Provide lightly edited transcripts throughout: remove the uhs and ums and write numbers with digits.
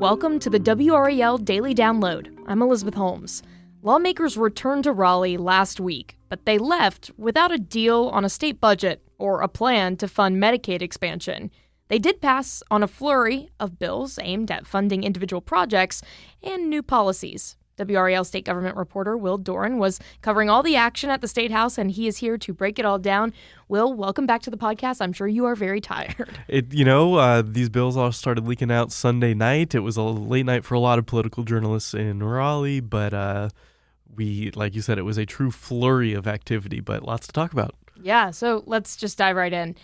Welcome to the WRAL Daily Download. I'm Elizabeth Holmes. Lawmakers returned to Raleigh last week, but they left without a deal on a state budget or a plan to fund Medicaid expansion. They did pass on a flurry of bills aimed at funding individual projects and new policies. WRAL state government reporter Will Doran was covering all the action at the State House, and he is here to break it all down. Will, welcome back to the podcast. I'm sure you are very tired. These bills all started leaking out Sunday night. It was a late night for a lot of political journalists in Raleigh, but like you said, it was a true flurry of activity, but lots to talk about. Yeah, so let's just dive right in.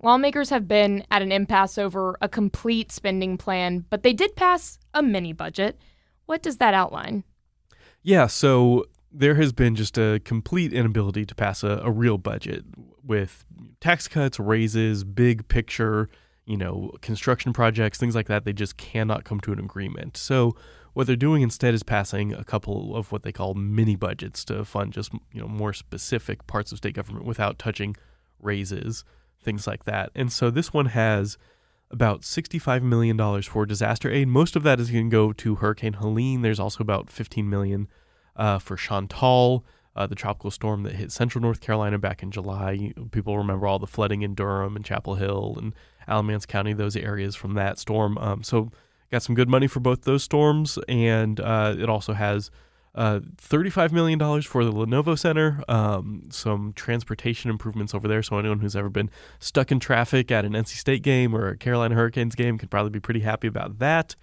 Lawmakers have been at an impasse over a complete spending plan, but they did pass a mini budget. What does that outline? Yeah, so there has been just a complete inability to pass a real budget with tax cuts, raises, big picture, construction projects, things like that. They just cannot come to an agreement. So what they're doing instead is passing a couple of what they call mini budgets to fund just, more specific parts of state government without touching raises, things like that. And so this one has about $65 million for disaster aid. Most of that is going to go to Hurricane Helene. There's also about $15 million for Chantal, the tropical storm that hit central North Carolina back in July. People remember all the flooding in Durham and Chapel Hill and Alamance County, those areas from that storm. So got some good money for both those storms, and it also has $35 million for the Lenovo Center, some transportation improvements over there. So anyone who's ever been stuck in traffic at an NC State game or a Carolina Hurricanes game could probably be pretty happy about that.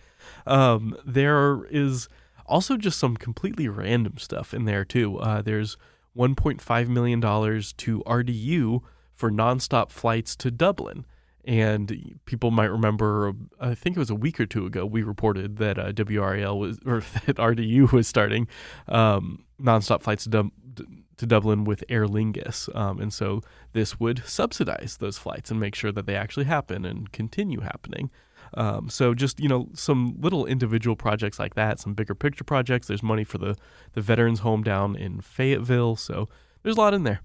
There is also just some completely random stuff in there too. There's $1.5 million to RDU for nonstop flights to Dublin. And people might remember, I think it was a week or two ago, we reported that that RDU was starting nonstop flights to Dublin with Aer Lingus. And so this would subsidize those flights and make sure that they actually happen and continue happening. So just, some little individual projects like that, some bigger picture projects. There's money for the veterans home down in Fayetteville. So there's a lot in there.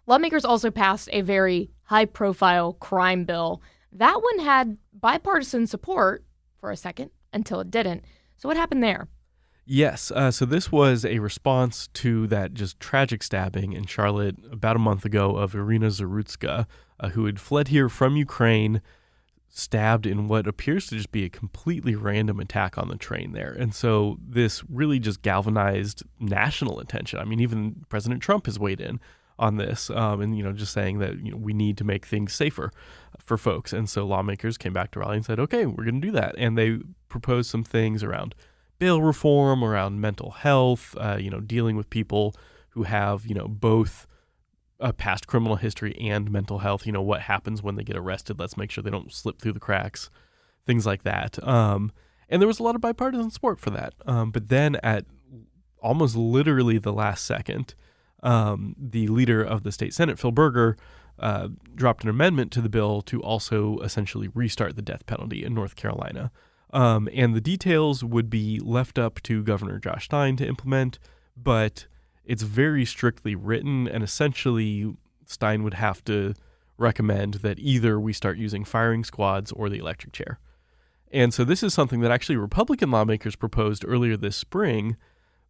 Lawmakers also passed a very high-profile crime bill. That one had bipartisan support for a second until it didn't. So what happened there? Yes. So this was a response to that just tragic stabbing in Charlotte about a month ago of Irina Zarutska, who had fled here from Ukraine, stabbed in what appears to just be a completely random attack on the train there. And so this really just galvanized national attention. I mean, even President Trump has weighed in on this, and just saying that we need to make things safer for folks. And so lawmakers came back to Raleigh and said, okay, we're going to do that. And they proposed some things around bail reform, around mental health, dealing with people who have both a past criminal history and mental health. What happens when they get arrested? Let's make sure they don't slip through the cracks, things like that. And there was a lot of bipartisan support for that. But then at almost literally the last second, the leader of the state Senate, Phil Berger, dropped an amendment to the bill to also essentially restart the death penalty in North Carolina. And the details would be left up to Governor Josh Stein to implement, but it's very strictly written, and essentially Stein would have to recommend that either we start using firing squads or the electric chair. And so this is something that actually Republican lawmakers proposed earlier this spring,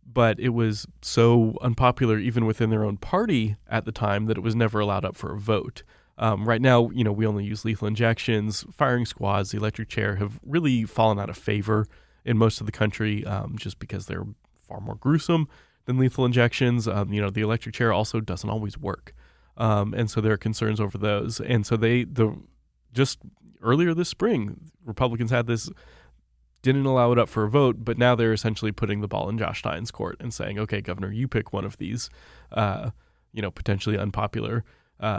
but it was so unpopular even within their own party at the time that it was never allowed up for a vote. Right now, we only use lethal injections. Firing squads, the electric chair have really fallen out of favor in most of the country just because they're far more gruesome than lethal injections. The electric chair also doesn't always work. And so there are concerns over those. And so just earlier this spring, Republicans had this, didn't allow it up for a vote, but now they're essentially putting the ball in Josh Stein's court and saying, okay, Governor, you pick one of these, potentially unpopular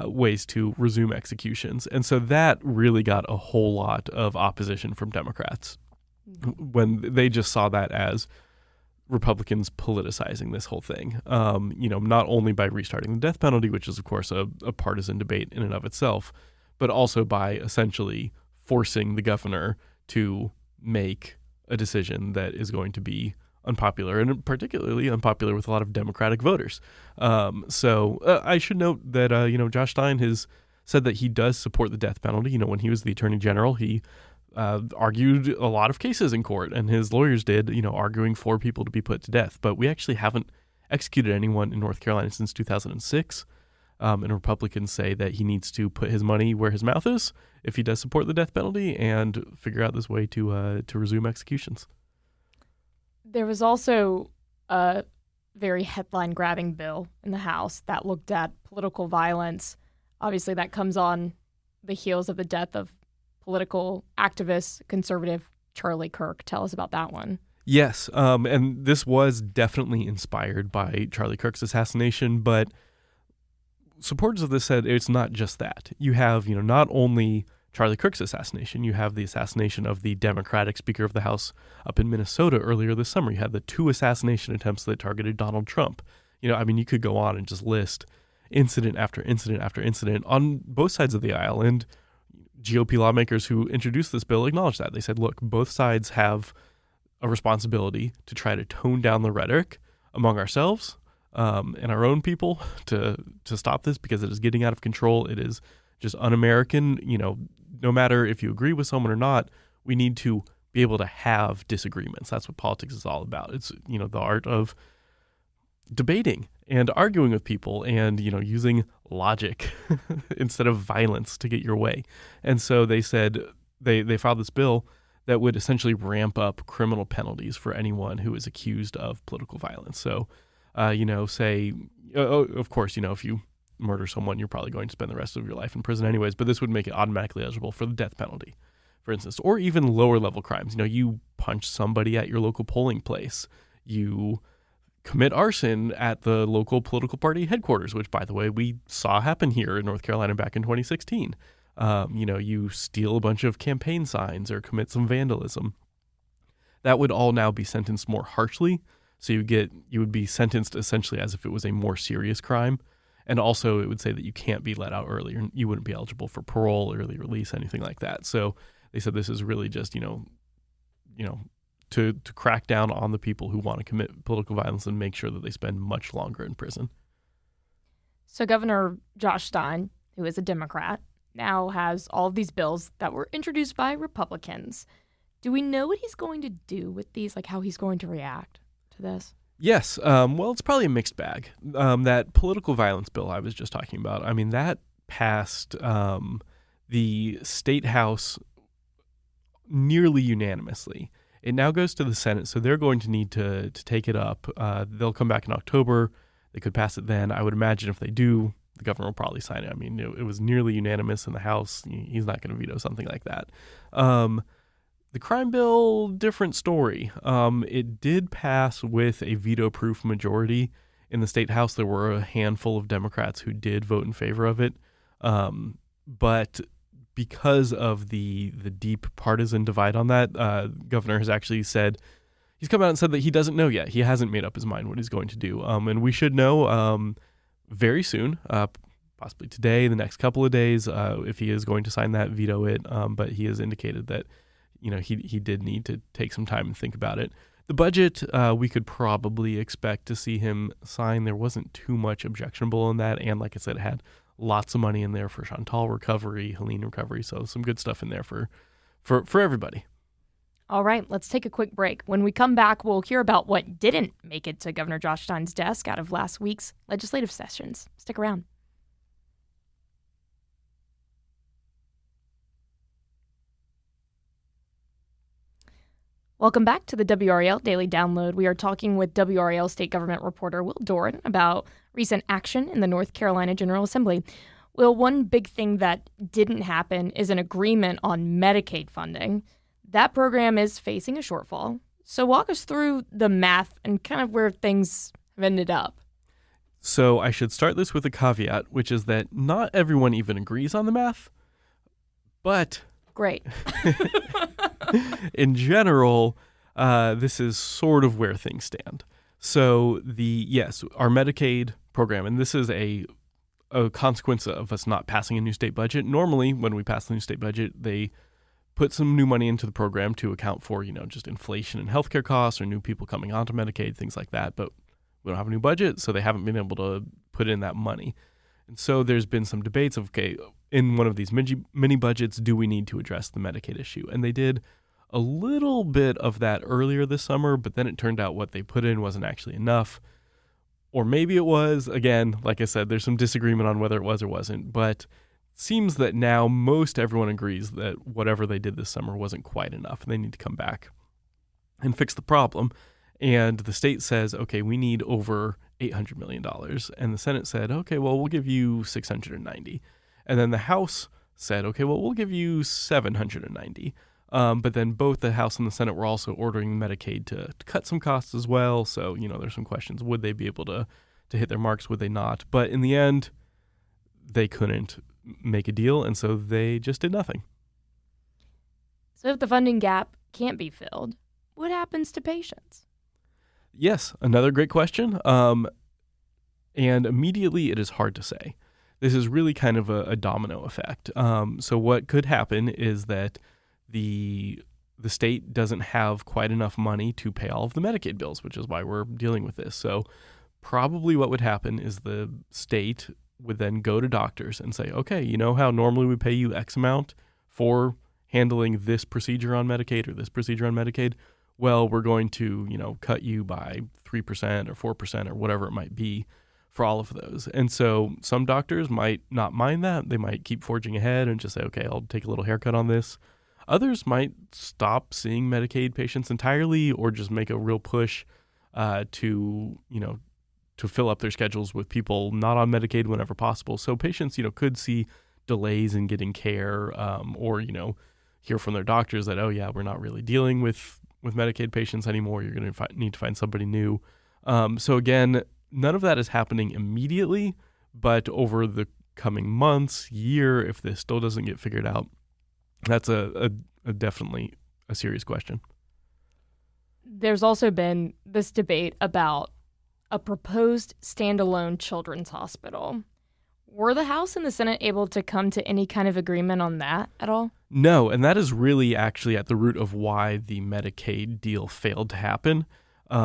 ways to resume executions. And so that really got a whole lot of opposition from Democrats when they just saw that as Republicans politicizing this whole thing, not only by restarting the death penalty, which is, of course, a partisan debate in and of itself, but also by essentially forcing the governor to make a decision that is going to be unpopular, and particularly unpopular with a lot of Democratic voters. So I should note that, Josh Stein has said that he does support the death penalty. When he was the attorney general, he argued a lot of cases in court, and his lawyers did, arguing for people to be put to death. But we actually haven't executed anyone in North Carolina since 2006. And Republicans say that he needs to put his money where his mouth is if he does support the death penalty and figure out this way to resume executions. There was also a very headline-grabbing bill in the House that looked at political violence. Obviously, that comes on the heels of the death of political activist, conservative Charlie Kirk. Tell us about that one. Yes, and this was definitely inspired by Charlie Kirk's assassination, but supporters of this said it's not just that. You have, not only Charlie Kirk's assassination, you have the assassination of the Democratic Speaker of the House up in Minnesota earlier this summer. You had the 2 assassination attempts that targeted Donald Trump. You could go on and just list incident after incident after incident on both sides of the aisle. And GOP lawmakers who introduced this bill acknowledged that. They said, look, both sides have a responsibility to try to tone down the rhetoric among ourselves and our own people to stop this, because it is getting out of control. It is just un-American. No matter if you agree with someone or not, we need to be able to have disagreements. That's what politics is all about. It's, the art of debating and arguing with people and, using logic instead of violence to get your way. And so they said they filed this bill that would essentially ramp up criminal penalties for anyone who is accused of political violence. So, of course, if you murder someone, you're probably going to spend the rest of your life in prison anyways, but this would make it automatically eligible for the death penalty, for instance, or even lower level crimes. You punch somebody at your local polling place, you commit arson at the local political party headquarters, which, by the way, we saw happen here in North Carolina back in 2016. You steal a bunch of campaign signs or commit some vandalism. That would all now be sentenced more harshly. So you would be sentenced essentially as if it was a more serious crime. And also it would say that you can't be let out earlier. You wouldn't be eligible for parole, early release, anything like that. So they said this is really just, to crack down on the people who want to commit political violence and make sure that they spend much longer in prison. So Governor Josh Stein, who is a Democrat, now has all of these bills that were introduced by Republicans. Do we know what he's going to do with these, like how he's going to react to this? Yes. Well, it's probably a mixed bag. That political violence bill I was just talking about, that passed the State House nearly unanimously. It now goes to the Senate, so they're going to need to take it up. They'll come back in October. They could pass it then. I would imagine if they do, the governor will probably sign it. It was nearly unanimous in the House. He's not going to veto something like that. The crime bill, different story. It did pass with a veto-proof majority in the State House. There were a handful of Democrats who did vote in favor of it. But because of the deep partisan divide on that, governor has actually said, he's come out and said that he doesn't know yet. He hasn't made up his mind what he's going to do. And we should know very soon, possibly today, the next couple of days, if he is going to sign that, veto it. But he has indicated that he did need to take some time and think about it. The budget, we could probably expect to see him sign. There wasn't too much objectionable in that. And like I said, it had lots of money in there for Chantal recovery, Helene recovery. So some good stuff in there for everybody. All right, let's take a quick break. When we come back, we'll hear about what didn't make it to Governor Josh Stein's desk out of last week's legislative sessions. Stick around. Welcome back to the WRAL Daily Download. We are talking with WRAL state government reporter Will Doran about recent action in the North Carolina General Assembly. Will, one big thing that didn't happen is an agreement on Medicaid funding. That program is facing a shortfall. So walk us through the math and kind of where things have ended up. So I should start this with a caveat, which is that not everyone even agrees on the math, but... Great. In general, this is sort of where things stand. So our Medicaid program, and this is a consequence of us not passing a new state budget. Normally, when we pass the new state budget, they put some new money into the program to account for, just inflation and healthcare costs or new people coming onto Medicaid, things like that. But we don't have a new budget, so they haven't been able to put in that money. And so there's been some debates of, okay, in one of these mini budgets, do we need to address the Medicaid issue? And they did a little bit of that earlier this summer, but then it turned out what they put in wasn't actually enough. Or maybe it was. Again, like I said, there's some disagreement on whether it was or wasn't, but it seems that now most everyone agrees that whatever they did this summer wasn't quite enough. They need to come back and fix the problem. And the state says, okay, we need over $800 million. And the Senate said, okay, well, we'll give you 690. And then the House said, okay, well, we'll give you 790. But then both the House and the Senate were also ordering Medicaid to cut some costs as well. So, there's some questions. Would they be able to hit their marks? Would they not? But in the end, they couldn't make a deal. And so they just did nothing. So if the funding gap can't be filled, what happens to patients? Yes, another great question. And immediately it is hard to say. This is really kind of a domino effect. So what could happen is that the state doesn't have quite enough money to pay all of the Medicaid bills, which is why we're dealing with this. So probably what would happen is the state would then go to doctors and say, okay, you know how normally we pay you X amount for handling this procedure on Medicaid or this procedure on Medicaid? Well, we're going to, cut you by 3% or 4% or whatever it might be for all of those. And so some doctors might not mind that. They might keep forging ahead and just say, okay, I'll take a little haircut on this. Others might stop seeing Medicaid patients entirely or just make a real push to fill up their schedules with people not on Medicaid whenever possible. So patients, could see delays in getting care or, hear from their doctors that, oh, yeah, we're not really dealing with Medicaid patients anymore. You're going to need to find somebody new. So again, none of that is happening immediately, but over the coming months, year, if this still doesn't get figured out, that's a definitely a serious question. There's also been this debate about a proposed standalone children's hospital. Were the House and the Senate able to come to any kind of agreement on that at all? No, and that is really actually at the root of why the Medicaid deal failed to happen.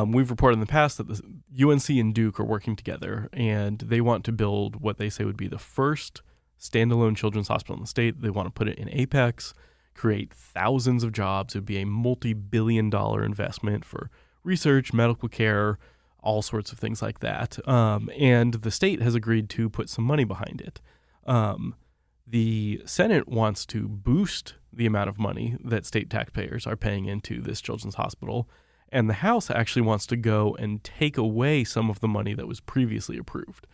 We've reported in the past that the UNC and Duke are working together, and they want to build what they say would be the first standalone children's hospital in the state. They want to put it in Apex, create thousands of jobs. It would be a multi-billion-dollar investment for research, medical care, all sorts of things like that. And the state has agreed to put some money behind it. The Senate wants to boost the amount of money that state taxpayers are paying into this children's hospital. And the House actually wants to go and take away some of the money that was previously approved.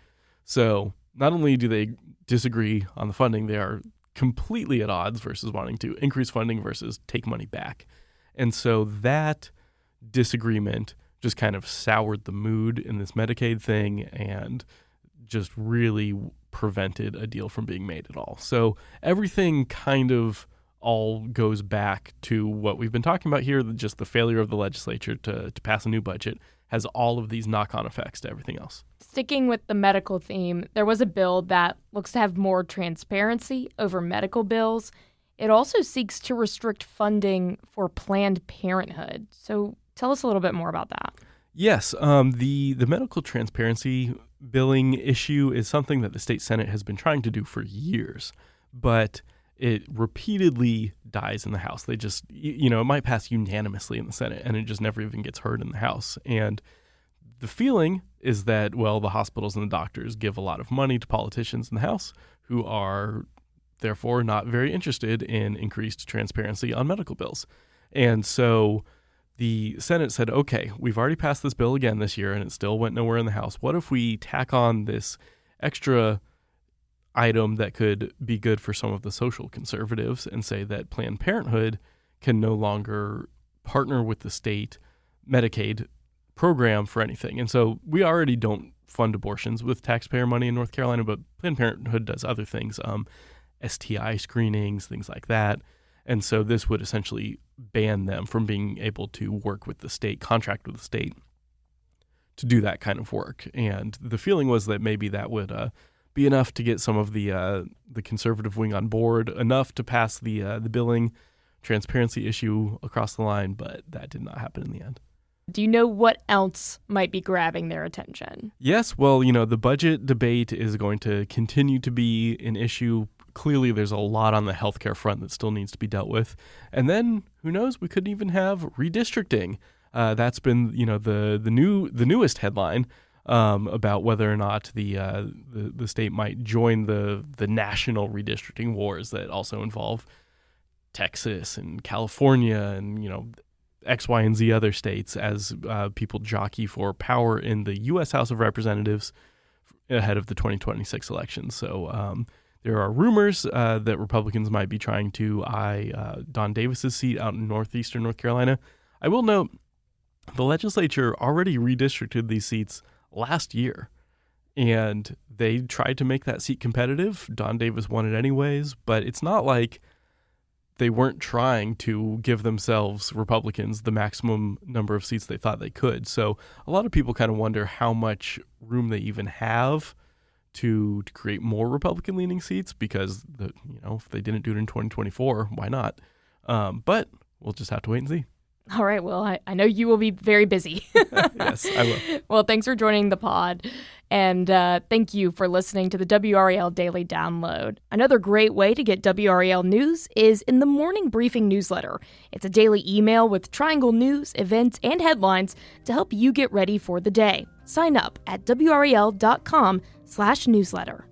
So not only do they disagree on the funding, they are completely at odds versus wanting to increase funding versus take money back. And so that disagreement just kind of soured the mood in this Medicaid thing and just really prevented a deal from being made at all. So everything kind of all goes back to what we've been talking about here, just the failure of the legislature to pass a new budget has all of these knock-on effects to everything else. Sticking with the medical theme, there was a bill that looks to have more transparency over medical bills. It also seeks to restrict funding for Planned Parenthood. So tell us a little bit more about that. Yes, the medical transparency billing issue is something that the state Senate has been trying to do for years, but it repeatedly dies in the House. They just, it might pass unanimously in the Senate, and it just never even gets heard in the House. And the feeling is that, well, the hospitals and the doctors give a lot of money to politicians in the House who are therefore not very interested in increased transparency on medical bills. And so the Senate said, okay, we've already passed this bill again this year, and it still went nowhere in the House. What if we tack on this extra item that could be good for some of the social conservatives and say that Planned Parenthood can no longer partner with the state Medicaid program for anything? And so we already don't fund abortions with taxpayer money in North Carolina, but Planned Parenthood does other things, STI screenings, things like that. And so this would essentially ban them from being able to work with the state, contract with the state to do that kind of work. And the feeling was that maybe that would be enough to get some of the conservative wing on board, enough to pass the billing transparency issue across the line, but that did not happen in the end. Do you know what else might be grabbing their attention? Yes, well, the budget debate is going to continue to be an issue clearly there's a lot on the healthcare front that still needs to be dealt with. And then, who knows, we could even have redistricting. That's been, the newest headline about whether or not the state might join the national redistricting wars that also involve Texas and California and, X, Y, and Z other states as people jockey for power in the U.S. House of Representatives ahead of the 2026 election. So there are rumors that Republicans might be trying to eye Don Davis's seat out in northeastern North Carolina. I will note the legislature already redistricted these seats last year, and they tried to make that seat competitive. Don Davis won it anyways, but it's not like they weren't trying to give themselves, Republicans, the maximum number of seats they thought they could. So a lot of people kind of wonder how much room they even have to create more Republican-leaning seats, because if they didn't do it in 2024, why not? But we'll just have to wait and see. All right. Well, I know you will be very busy. Yes, I will. Well, thanks for joining the pod. And thank you for listening to the WRAL Daily Download. Another great way to get WRAL news is in the Morning Briefing newsletter. It's a daily email with Triangle news, events, and headlines to help you get ready for the day. Sign up at WRAL.com/newsletter.